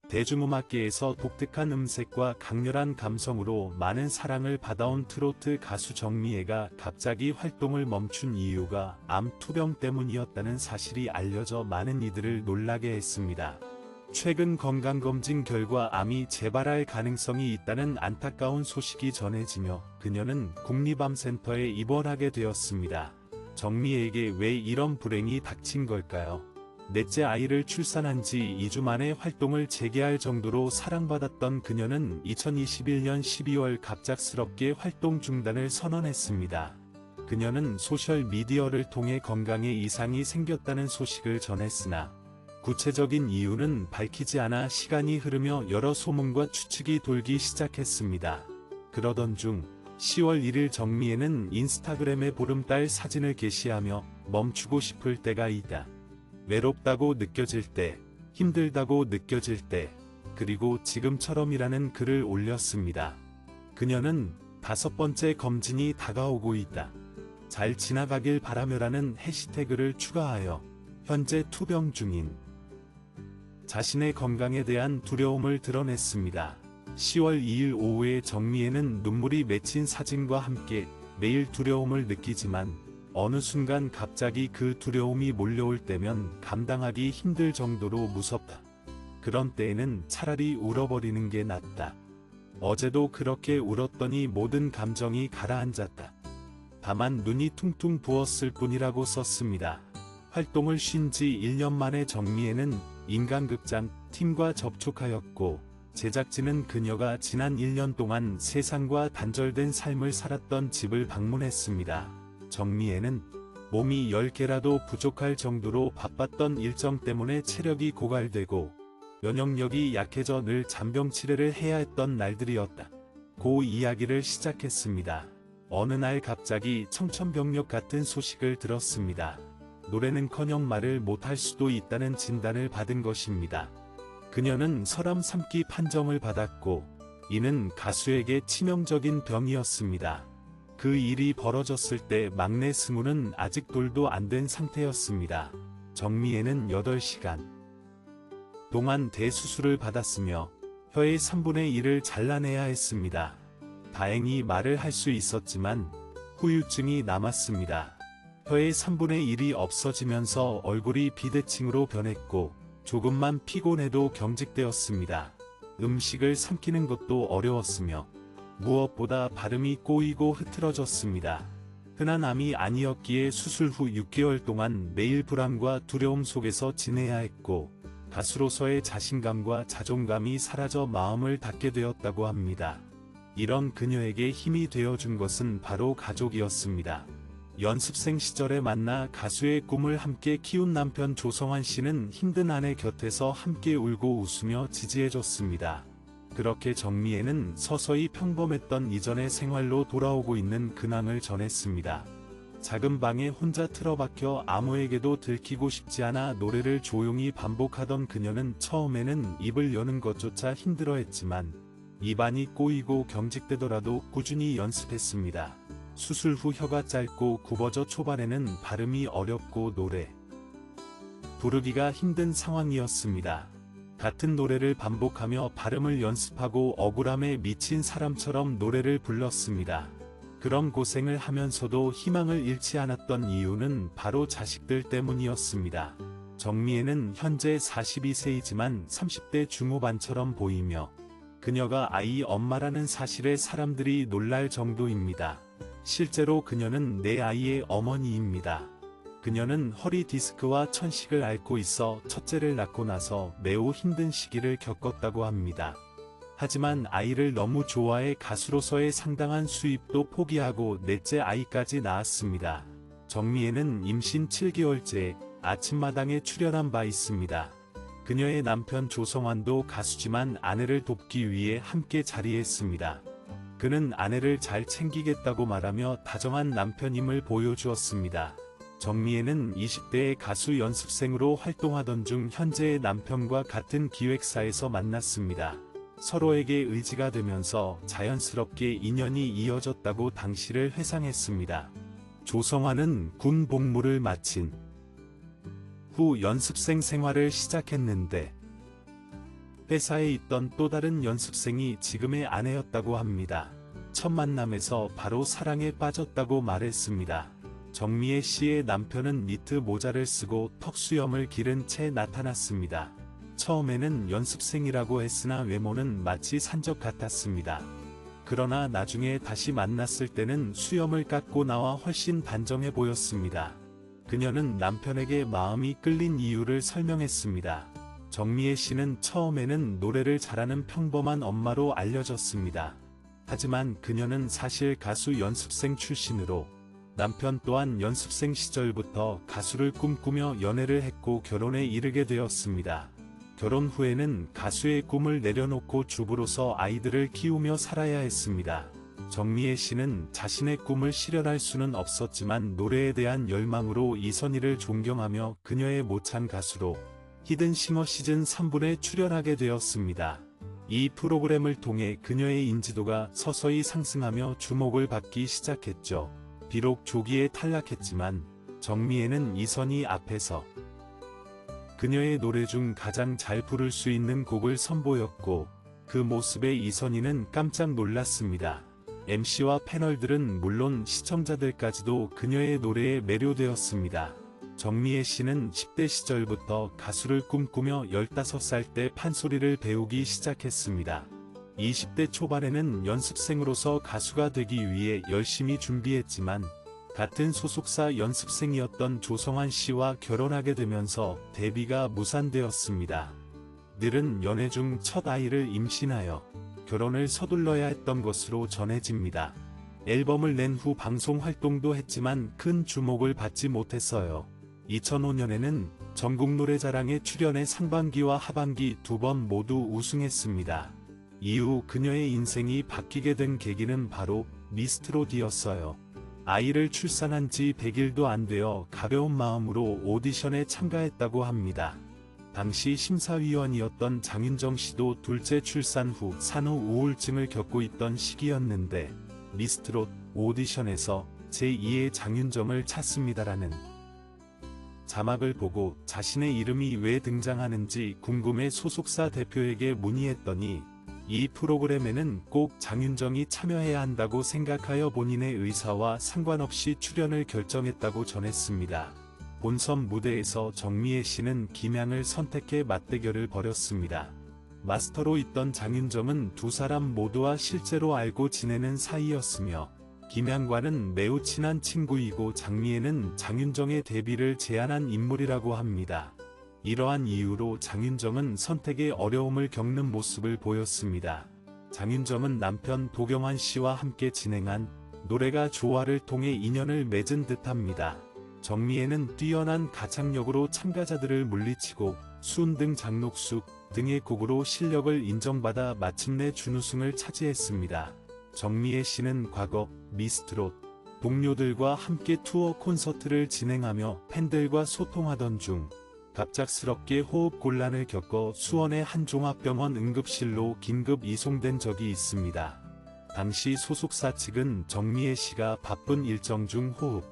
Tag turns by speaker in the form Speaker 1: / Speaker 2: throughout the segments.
Speaker 1: 대중음악계에서 독특한 음색과 강렬한 감성으로 많은 사랑을 받아온 트로트 가수 정미애가 갑자기 활동을 멈춘 이유가 암 투병 때문이었다는 사실이 알려져 많은 이들을 놀라게 했습니다. 최근 건강검진 결과 암이 재발할 가능성이 있다는 안타까운 소식이 전해지며 그녀는 국립암센터에 입원하게 되었습니다. 정미애에게 왜 이런 불행이 닥친 걸까요? 넷째 아이를 출산한 지 2주 만에 활동을 재개할 정도로 사랑받았던 그녀는 2021년 12월 갑작스럽게 활동 중단을 선언했습니다. 그녀는 소셜미디어를 통해 건강에 이상이 생겼다는 소식을 전했으나 구체적인 이유는 밝히지 않아 시간이 흐르며 여러 소문과 추측이 돌기 시작했습니다. 그러던 중 10월 1일 정미애는 인스타그램에 보름달 사진을 게시하며 멈추고 싶을 때가 있다. 외롭다고 느껴질 때, 힘들다고 느껴질 때, 그리고 지금처럼이라는 글을 올렸습니다. 그녀는 5번째 검진이 다가오고 있다. 잘 지나가길 바라며라는 해시태그를 추가하여 현재 투병 중인 자신의 건강에 대한 두려움을 드러냈습니다. 10월 2일 오후에 정미애는 눈물이 맺힌 사진과 함께 매일 두려움을 느끼지만 어느 순간 갑자기 그 두려움이 몰려올 때면 감당하기 힘들 정도로 무섭다. 그런 때에는 차라리 울어버리는 게 낫다. 어제도 그렇게 울었더니 모든 감정이 가라앉았다. 다만 눈이 퉁퉁 부었을 뿐이라고 썼습니다. 활동을 쉰 지 1년 만에 정미애는 인간극장 팀과 접촉하였고 제작진은 그녀가 지난 1년 동안 세상과 단절된 삶을 살았던 집을 방문했습니다. 정미애는 몸이 10개라도 부족할 정도로 바빴던 일정 때문에 체력이 고갈되고 면역력이 약해져 늘 잔병 치레를 해야 했던 날들이었다. 고 이야기를 시작했습니다. 어느 날 갑자기 청천벽력 같은 소식을 들었습니다. 노래는커녕 말을 못할 수도 있다는 진단을 받은 것입니다. 그녀는 설암 3기 판정을 받았고 이는 가수에게 치명적인 병이었습니다. 그 일이 벌어졌을 때 막내 승우는 아직 돌도 안 된 상태였습니다. 정미애는 8시간 동안 대수술을 받았으며 혀의 3분의 1을 잘라내야 했습니다. 다행히 말을 할 수 있었지만 후유증이 남았습니다. 혀의 3분의 1이 없어지면서 얼굴이 비대칭으로 변했고 조금만 피곤해도 경직되었습니다. 음식을 삼키는 것도 어려웠으며 무엇보다 발음이 꼬이고 흐트러졌습니다. 흔한 암이 아니었기에 수술 후 6개월 동안 매일 불안과 두려움 속에서 지내야 했고 가수로서의 자신감과 자존감이 사라져 마음을 닫게 되었다고 합니다. 이런 그녀에게 힘이 되어준 것은 바로 가족이었습니다. 연습생 시절에 만나 가수의 꿈을 함께 키운 남편 조성환 씨는 힘든 아내 곁에서 함께 울고 웃으며 지지해줬습니다. 그렇게 정미애는 서서히 평범했던 이전의 생활로 돌아오고 있는 근황을 전했습니다. 작은 방에 혼자 틀어박혀 아무에게도 들키고 싶지 않아 노래를 조용히 반복하던 그녀는 처음에는 입을 여는 것조차 힘들어했지만 입안이 꼬이고 경직되더라도 꾸준히 연습했습니다. 수술 후 혀가 짧고 굽어져 초반에는 발음이 어렵고 노래 부르기가 힘든 상황이었습니다. 같은 노래를 반복하며 발음을 연습하고 억울함에 미친 사람처럼 노래를 불렀습니다. 그런 고생을 하면서도 희망을 잃지 않았던 이유는 바로 자식들 때문이었습니다. 정미애는 현재 42세이지만 30대 중후반처럼 보이며 그녀가 아이 엄마라는 사실에 사람들이 놀랄 정도입니다. 실제로 그녀는 내 아이의 어머니입니다. 그녀는 허리 디스크와 천식을 앓고 있어 첫째를 낳고 나서 매우 힘든 시기를 겪었다고 합니다. 하지만 아이를 너무 좋아해 가수로서의 상당한 수입도 포기하고 넷째 아이까지 낳았습니다. 정미애는 임신 7개월째 아침마당에 출연한 바 있습니다. 그녀의 남편 조성환도 가수지만 아내를 돕기 위해 함께 자리했습니다. 그는 아내를 잘 챙기겠다고 말하며 다정한 남편임을 보여주었습니다. 정미애는 20대의 가수 연습생으로 활동하던 중 현재의 남편과 같은 기획사에서 만났습니다. 서로에게 의지가 되면서 자연스럽게 인연이 이어졌다고 당시를 회상했습니다. 조성환은 군 복무를 마친 후 연습생 생활을 시작했는데 회사에 있던 또 다른 연습생이 지금의 아내였다고 합니다. 첫 만남에서 바로 사랑에 빠졌다고 말했습니다. 정미애 씨의 남편은 니트 모자를 쓰고 턱수염을 기른 채 나타났습니다. 처음에는 연습생이라고 했으나 외모는 마치 산적 같았습니다. 그러나 나중에 다시 만났을 때는 수염을 깎고 나와 훨씬 단정해 보였습니다. 그녀는 남편에게 마음이 끌린 이유를 설명했습니다. 정미애 씨는 처음에는 노래를 잘하는 평범한 엄마로 알려졌습니다. 하지만 그녀는 사실 가수 연습생 출신으로 남편 또한 연습생 시절부터 가수를 꿈꾸며 연애를 했고 결혼에 이르게 되었습니다. 결혼 후에는 가수의 꿈을 내려놓고 주부로서 아이들을 키우며 살아야 했습니다. 정미애 씨는 자신의 꿈을 실현할 수는 없었지만 노래에 대한 열망으로 이선희를 존경하며 그녀의 모창 가수로 히든싱어 시즌 3분에 출연하게 되었습니다. 이 프로그램을 통해 그녀의 인지도가 서서히 상승하며 주목을 받기 시작했죠. 비록 조기에 탈락했지만 정미애는 이선희 앞에서 그녀의 노래 중 가장 잘 부를 수 있는 곡을 선보였고 그 모습에 이선희는 깜짝 놀랐습니다. MC와 패널들은 물론 시청자들까지도 그녀의 노래에 매료되었습니다. 정미애 씨는 10대 시절부터 가수를 꿈꾸며 15살 때 판소리를 배우기 시작했습니다. 20대 초반에는 연습생으로서 가수가 되기 위해 열심히 준비했지만 같은 소속사 연습생이었던 조성환 씨와 결혼하게 되면서 데뷔가 무산되었습니다. 늘은 연애 중 첫 아이를 임신하여 결혼을 서둘러야 했던 것으로 전해집니다. 앨범을 낸 후 방송 활동도 했지만 큰 주목을 받지 못했어요. 2005년에는 전국 노래자랑에 출연해 상반기와 하반기 두 번 모두 우승했습니다. 이후 그녀의 인생이 바뀌게 된 계기는 바로 미스트롯이었어요. 아이를 출산한 지 100일도 안 되어 가벼운 마음으로 오디션에 참가했다고 합니다. 당시 심사위원이었던 장윤정 씨도 둘째 출산 후 산후 우울증을 겪고 있던 시기였는데 미스트롯 오디션에서 제2의 장윤정을 찾습니다라는 자막을 보고 자신의 이름이 왜 등장하는지 궁금해 소속사 대표에게 문의했더니 이 프로그램에는 꼭 장윤정이 참여해야 한다고 생각하여 본인의 의사와 상관없이 출연을 결정했다고 전했습니다. 본선 무대에서 정미애 씨는 김양을 선택해 맞대결을 벌였습니다. 마스터로 있던 장윤정은 두 사람 모두와 실제로 알고 지내는 사이였으며 김양과는 매우 친한 친구이고 장미애는 장윤정의 데뷔를 제안한 인물이라고 합니다. 이러한 이유로 장윤정은 선택에 어려움을 겪는 모습을 보였습니다. 장윤정은 남편 도경환 씨와 함께 진행한 노래가 좋아를 통해 인연을 맺은 듯합니다. 정미애는 뛰어난 가창력으로 참가자들을 물리치고 수은등 장녹숙 등의 곡으로 실력을 인정받아 마침내 준우승을 차지했습니다. 정미애 씨는 과거 미스트롯 동료들과 함께 투어 콘서트를 진행하며 팬들과 소통하던 중 갑작스럽게 호흡 곤란을 겪어 수원의 한 종합병원 응급실로 긴급 이송된 적이 있습니다. 당시 소속사 측은 정미애 씨가 바쁜 일정 중 호흡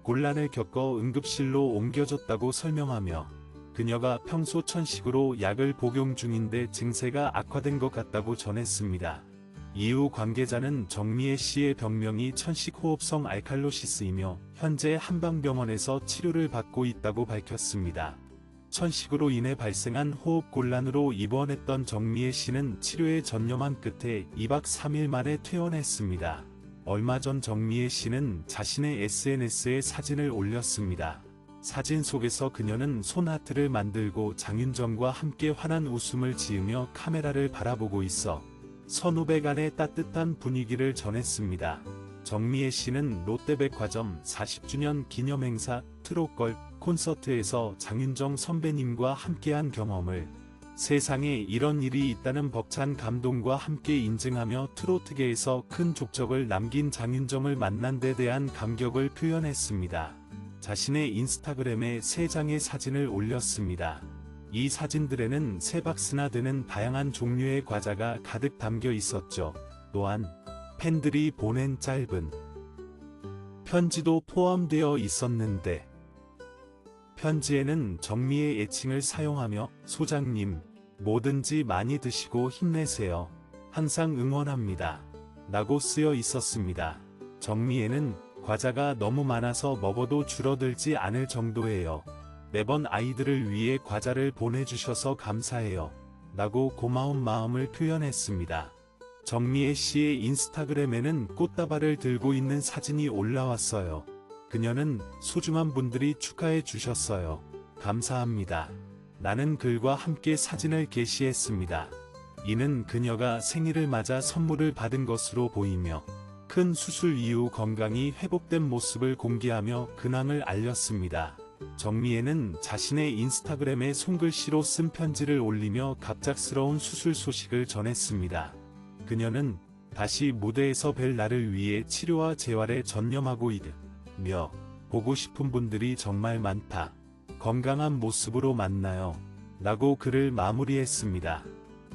Speaker 1: 곤란을 겪어 응급실로 옮겨졌다고 설명하며 그녀가 평소 천식으로 약을 복용 중인데 증세가 악화된 것 같다고 전했습니다. 이후 관계자는 정미애 씨의 병명이 천식호흡성 알칼로시스이며 현재 한방병원에서 치료를 받고 있다고 밝혔습니다. 천식으로 인해 발생한 호흡곤란으로 입원했던 정미애 씨는 치료에 전념한 끝에 2박 3일 만에 퇴원했습니다. 얼마 전 정미애 씨는 자신의 SNS에 사진을 올렸습니다. 사진 속에서 그녀는 손하트를 만들고 장윤정과 함께 환한 웃음을 지으며 카메라를 바라보고 있어 선후배 간의 따뜻한 분위기를 전했습니다. 정미애 씨는 롯데백화점 40주년 기념행사 트롯걸 콘서트에서 장윤정 선배님과 함께한 경험을 세상에 이런 일이 있다는 벅찬 감동과 함께 인증하며 트로트계에서 큰 족적을 남긴 장윤정을 만난 데 대한 감격을 표현했습니다. 자신의 인스타그램에 3장의 사진을 올렸습니다. 이 사진들에는 3박스나 되는 다양한 종류의 과자가 가득 담겨 있었죠. 또한 팬들이 보낸 짧은 편지도 포함되어 있었는데 편지에는 정미의 애칭을 사용하며 소장님, 뭐든지 많이 드시고 힘내세요. 항상 응원합니다. 라고 쓰여 있었습니다. 정리에는 과자가 너무 많아서 먹어도 줄어들지 않을 정도예요. 매번 아이들을 위해 과자를 보내주셔서 감사해요. 라고 고마운 마음을 표현했습니다. 정미애 씨의 인스타그램에는 꽃다발을 들고 있는 사진이 올라왔어요. 그녀는 소중한 분들이 축하해 주셨어요. 감사합니다. 라는 글과 함께 사진을 게시했습니다. 이는 그녀가 생일을 맞아 선물을 받은 것으로 보이며 큰 수술 이후 건강이 회복된 모습을 공개하며 근황을 알렸습니다. 정미애는 자신의 인스타그램에 손글씨로 쓴 편지를 올리며 갑작스러운 수술 소식을 전했습니다. 그녀는 다시 무대에서 뵐 날을 위해 치료와 재활에 전념하고 있으며 보고 싶은 분들이 정말 많다. 건강한 모습으로 만나요. 라고 글을 마무리했습니다.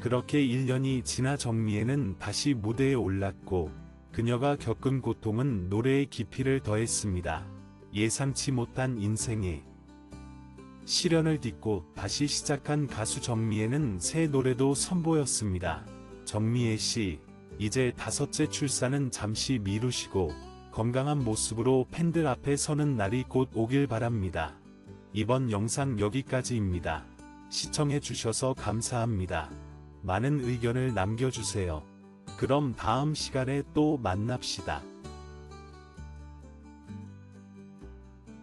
Speaker 1: 그렇게 1년이 지나 정미애는 다시 무대에 올랐고 그녀가 겪은 고통은 노래의 깊이를 더했습니다. 예상치 못한 인생의 시련을 딛고 다시 시작한 가수 정미애는 새 노래도 선보였습니다. 정미애 씨, 이제 5째 출산은 잠시 미루시고 건강한 모습으로 팬들 앞에 서는 날이 곧 오길 바랍니다. 이번 영상 여기까지입니다. 시청해주셔서 감사합니다. 많은 의견을 남겨주세요. 그럼 다음 시간에 또 만납시다.